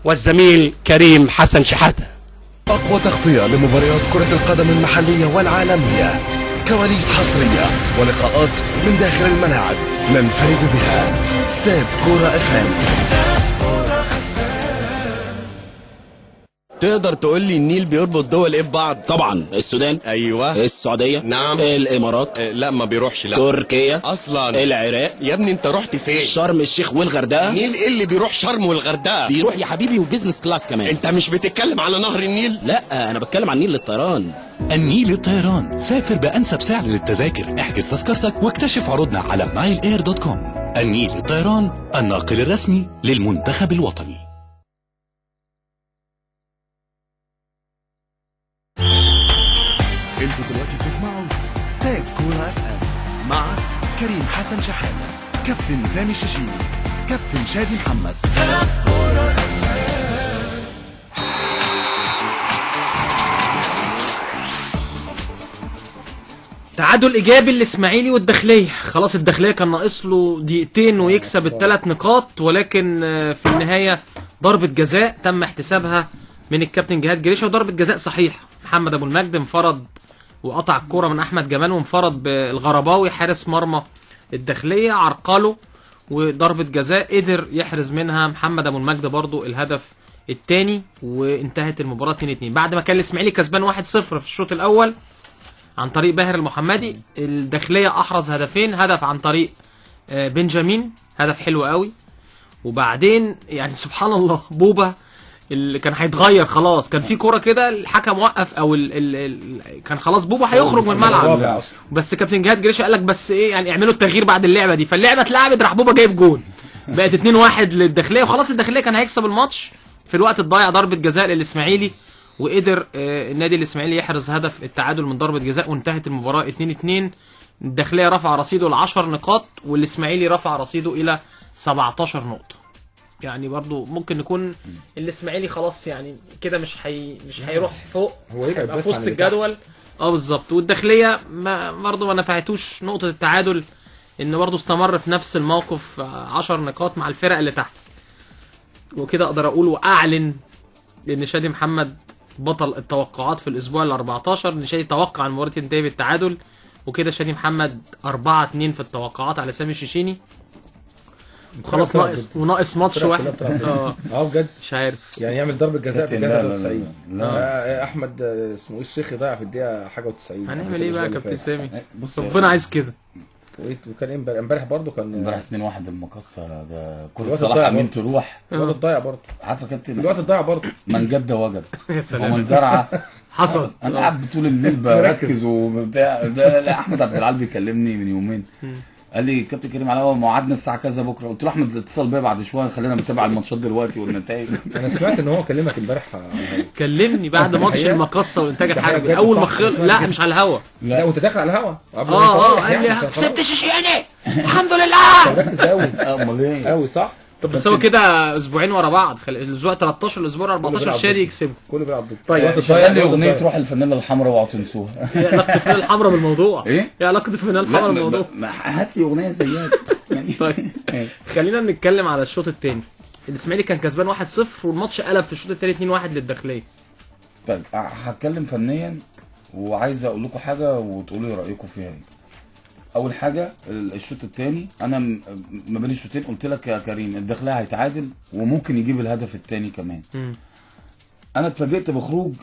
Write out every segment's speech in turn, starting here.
والزميل كريم حسن شحاتة. أقوى تغطية لمباريات كرة القدم المحلية والعالمية، كواليس حصرية ولقاءات من داخل الملاعب ننفرد بها. استاد كورة FM. تقدر تقول لي النيل بيربط دول ايه ببعض؟ طبعا السودان، ايوه السعوديه، نعم، الامارات، لا ما بيروحش، لا تركيا اصلا، العراق. يا ابني انت رحت فين؟ شرم الشيخ والغردقه. النيل ايه اللي بيروح شرم والغردقه؟ بيروح يا حبيبي وبزنس كلاس كمان. انت مش بتتكلم على نهر النيل؟ لا انا بتكلم عن النيل للطيران. النيل للطيران، سافر بأنسب سعر للتذاكر، احجز تذكرتك واكتشف عروضنا على mileair.com. النيل للطيران، الناقل الرسمي للمنتخب الوطني. انتوا دلوقتي بتسمعوا استاد كورة FM مع كريم حسن شحاتة، كابتن سامي الششيني، كابتن شادي محمس. تعادل ايجابي للاسماعيلي والداخليه. خلاص الداخليه كان ناقص له دقيقتين ويكسب الثلاث نقاط، ولكن في النهايه ضربه جزاء تم احتسابها من الكابتن جهاد جريشه، وضربه جزاء صحيح. محمد ابو المجد انفرد وقطع الكرة من احمد جمال، وانفرد بالغرباوي حارس مرمى الداخليه عرقله، وضربه جزاء قدر يحرز منها محمد ابو المجد برضو الهدف الثاني، وانتهت المباراه 2-2 بعد ما كان الاسماعيلي كسبان 1-0 في الشوط الاول عن طريق باهر المحمدي. الداخليه احرز هدفين، هدف عن طريق بنجامين، هدف حلو قوي، وبعدين يعني سبحان الله بوبا اللي كان هيتغير خلاص، كان في كوره كده الحكم وقف او كان خلاص بوبا هيخرج من الملعب، بس كابتن جهاد جريشه قال لك بس ايه يعني اعملوا التغيير بعد اللعبه دي، فاللعبه اتلعبت راح بوبا جايب جول، بقت 2-1 للداخليه، وخلاص الداخليه كان هيكسب الماتش. في الوقت الضايع ضربه جزاء للاسماعيلي، وقدر النادي الاسماعيلي يحرز هدف التعادل من ضربه جزاء، وانتهت المباراه 2-2. الداخليه رفع رصيده ل 10 نقاط، والاسماعيلي رفع رصيده الى 17 نقطه. يعني برضو ممكن نكون الاسماعيلي خلاص يعني كده مش هيروح فوق، هو يبقى في وسط الجدول. بالظبط. والداخليه برضو ما نفعتوش نقطه التعادل، ان برضو استمر في نفس الموقف 10 نقاط مع الفرق اللي تحت. وكده اقدر اقول واعلن ان شادي محمد بطل التوقعات في الاسبوع ال 14. ان شادي توقع ان المباراه تنتهي بالتعادل، وكده شادي محمد 4-2 في التوقعات على سامي الششيني. وخلاص ناقص ماتش واحد. بجد مش عارف يعني يعمل ضربه جزاء في الدقيقه 93. لا. احمد اسمه ايه الشيخ ضيع في الدقيقه حاجه و90. هنعمل ايه بقى يا كابتن سامي؟ ربنا عايز كده. وكان امبارح برضه كان امبارح 2-1 المقصه ده كره صلاح امين تروح. الوقت الضايع برضه عارفه يا كابتن، الوقت الضايع برضه من جد وجد يا سلام ومن زرع حصل. انا قاعد طول الليل بركز وبتاع ده. لا احمد عبد العال بيكلمني من يومين قال لي كابتن كريم على موعدنا الساعه كذا بكره. قلت له احمد اتصل بيا بعد شويه خلينا نتابع الماتشات دلوقتي والنتائج. انا سمعت ان هو كلمك امبارح كلمني بعد ماتش المقصه والانتاج الحربي اول ما لا مش على الهوا. لا وانت داخل على الهوا قال لي كسبت شيشيني الحمد لله. ركز قوي. امال ايه قوي صح. طب بس هو كده اسبوعين ورا بعض، الاسبوع 13 الاسبوع 14 شادي يكسب. كله بيلعب ضد. طيب خلي اغنيه تروح الفانيلا الحمراء اوعوا تنسوها. ايه علاقه الفانيلا الحمراء بالموضوع؟ ايه علاقه الفانيلا الحمراء بالموضوع؟ هات لي اغنيه زيها يعني. طيب خلينا نتكلم على الشوط الثاني. الاسماعيلي كان كسبان 1-0 والماتش قلب في الشوط الثاني 2-1 للداخليه. طيب هتكلم فنيا وعايز اقول لكم حاجه وتقولوا لي رايكم فيها ايه. اول حاجه الشوط الثاني انا ما بين الشوطين قلت لك يا كريم الداخليه هيتعادل وممكن يجيب الهدف الثاني كمان. انا اتفاجئت بخروج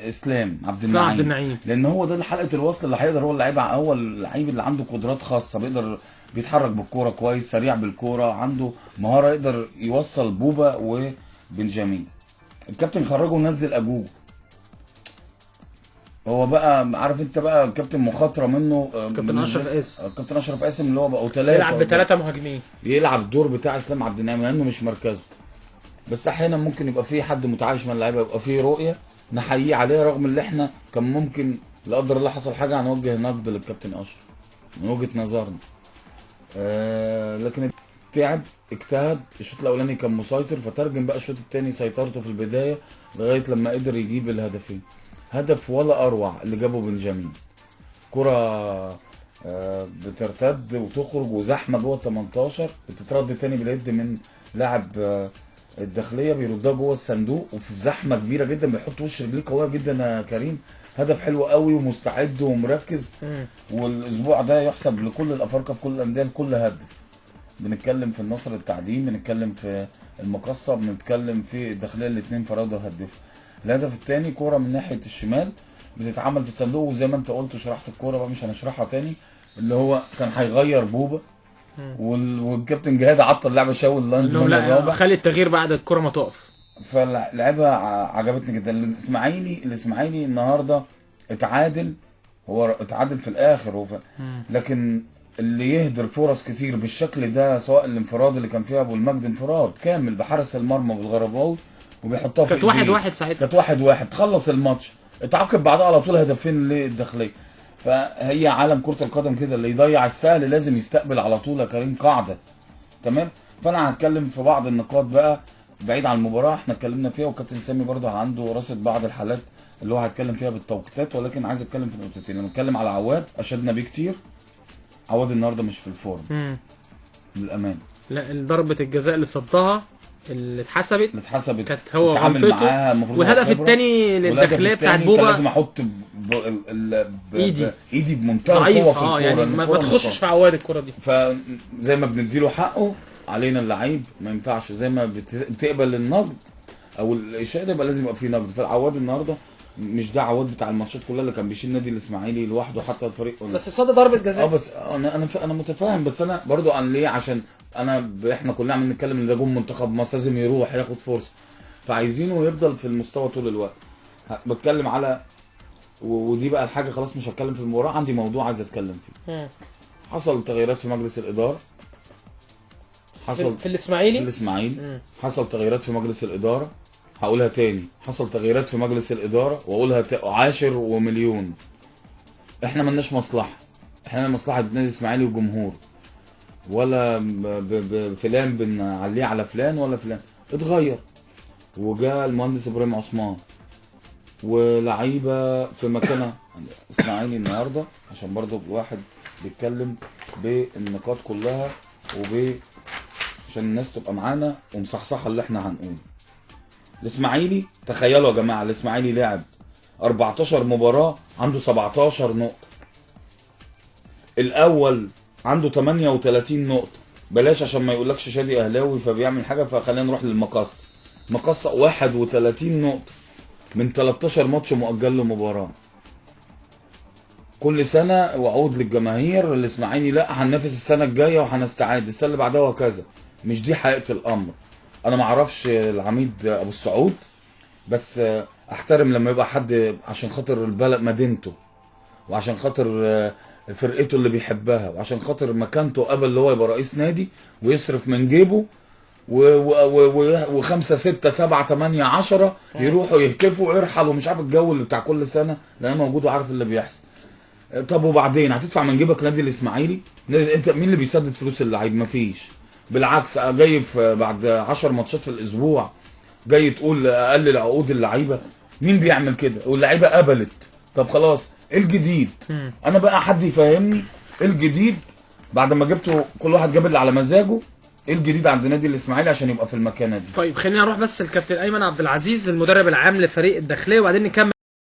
اسلام عبد النعيم لان هو ده حلقه الوصل اللي هيقدر، هو اللعيب اللي عنده قدرات خاصه، بيقدر بيتحرك بالكوره كويس، سريع بالكوره، عنده مهاره يقدر يوصل بوبا وبنجامين. الكابتن خرجه ونزل اجوجو. هو بقى عارف انت بقى كابتن مخاطره منه كابتن اشرف قاسم. كابتن اشرف قاسم اللي هو بقوا ثلاثه يلعب بثلاثه مهاجمين، يلعب الدور بتاع اسلام عبد النعيم لانه مش مركزه. بس احيانا ممكن يبقى في حد متعايش من اللعيبه، يبقى في رؤيه نحييه عليها، رغم اللي احنا كان ممكن لا قدر الله حصل حاجه هنوجه نقد للكابتن اشرف من وجهه نظرنا. لكن تعب اجتهد. الشوط الاولاني كان مسيطر، فترجم بقى الشوط الثاني سيطرته في البدايه لغايه لما قدر يجيب الهدفين. هدف ولا اروع اللي جابه بنجامين، كره بترتد وتخرج وزحمه جوه ال 18 بتترد تاني باليد من لاعب الداخليه بيردها جوه الصندوق وفي زحمه كبيره جدا، بيحط وش رجليه قويه جدا يا كريم. هدف حلو قوي ومستعد ومركز. والاسبوع ده يحسب لكل الافارقه في كل الانديه لكل هدف. بنتكلم في النصر التعدين، بنتكلم في المقصه، بنتكلم في الداخليه، الاثنين فرادوا هدف. الهدف الثاني كوره من ناحيه الشمال بتتعمل في الصندوق، وزي ما انت قلت وشرحت الكوره بقى مش هنشرحها تاني، اللي هو كان هيغير بوبا والكابتن جهاد عطل اللعبه شاول اللاينز من الرابع، خلي التغيير بعد الكرة ما تقف. فاللعبه عجبتني جدا. الاسماعيلي النهارده اتعادل، هو اتعادل في الاخر لكن اللي يهدر فرص كتير بالشكل ده، سواء الانفراد اللي كان فيها ابو المجد انفراد كامل بحارس المرمى بالغرباوي وبيحطها في كانت 1-1 ساعتها، كانت 1-1 تخلص الماتش، اتعاقب بعدها على طول هدفين للداخليه. فهي عالم كرة القدم كده، اللي يضيع السهل لازم يستقبل على طول يا كريم، قاعدة. تمام. فانا هتكلم في بعض النقاط بقى بعيد عن المباراة احنا اتكلمنا فيها، والكابتن سامي برضه عنده رصد بعض الحالات اللي هو هيتكلم فيها بالتوقيتات، ولكن عايز اتكلم في نقطتين. لما اتكلم على عواد اشدنا بيه كتير، عواد النهارده مش في الفورم للأمان. لا ضربة الجزاء اللي صدها اللي اتحسبت كانت هو غلطته، والهدف الثاني للداخليه بتاعت بوبا كان لازم احط ايدي بمنتهى القوه في الكوره، يعني ما تخشش في عواد الكوره دي. فزي ما بنديله حقه علينا اللعيب ما ينفعش زي ما بتقبل النقد او الاشاده يبقى لازم يبقى في نقد. فالعواد النهارده مش ده عواد بتاع الماتشات كلها اللي كان بيشيل نادي الاسماعيلي لوحده حتى الفريق بس صد ضربه جزاء. بس انا متفاهم، بس انا برضو عن ليه، عشان احنا كلنا عم نتكلم ان ده جون منتخب مصر لازم يروح ياخد فرصه، فعايزينه يفضل في المستوى طول الوقت. بتكلم على ودي بقى الحاجه، خلاص مش هتكلم في المباراه، عندي موضوع عايز اتكلم فيه. حصل تغييرات في مجلس الاداره، حصل في الاسماعيلي حصل تغييرات في مجلس الاداره، هقولها تاني، حصل تغييرات في مجلس الاداره واقولها عاشر ومليون. احنا ملناش مصلحه، احنا مصلحه نادي الاسماعيلي وجمهور، ولا فلان بنعليه على فلان ولا فلان. اتغير وجاء المهندس ابراهيم عثمان ولعيبه في مكانها اسماعيلي النهارده، عشان برضه واحد بيتكلم بالنقاط كلها عشان الناس تبقى معانا ومصحصحه اللي احنا هنقوله. الاسماعيلي تخيلوا يا جماعه، الاسماعيلي لعب 14 مباراه عنده 17 نقطه، الاول عنده 38 نقطه. بلاش عشان ما يقولكش شادي اهلاوي فبيعمل حاجه، فخلينا نروح للمقص. مقص 31 نقطه من 13 ماتش مؤجل له مباراه. كل سنه وعود للجماهير الاسماعيلي لا هننافس السنه الجايه وهنستعد السنه اللي بعدها وكذا. مش دي حقيقه الامر. انا ما اعرفش العميد ابو السعود، بس احترم لما يبقى حد عشان خاطر البلد مدينته وعشان خاطر فرقته اللي بيحبها وعشان خاطر مكانته قبل اللي هو يبقى رئيس نادي ويصرف من جيبه وخمسة ستة سبعة 8 10 يروحوا يهتفوا ويرحلوا ومش عارف الجو اللي بتاع كل سنه، لان موجود وعارف اللي بيحصل. طب وبعدين هتدفع من جيبك نادي الاسماعيلي؟ انت مين اللي بيسدد فلوس اللعيب؟ مفيش. بالعكس جاي بعد 10 ماتشات في الاسبوع جاي تقول اقلل عقود اللعيبه. مين بيعمل كده؟ واللعيبه قبلت. طب خلاص ايه الجديد؟ انا بقى حد يفهمني ايه الجديد بعد ما جبتوا كل واحد جاب اللي على مزاجه؟ ايه الجديد عند نادي الاسماعيلي عشان يبقى في المكانه دي؟ طيب خلينا نروح بس الكابتن ايمن عبد العزيز المدرب العام لفريق الداخليه وبعدين نكمل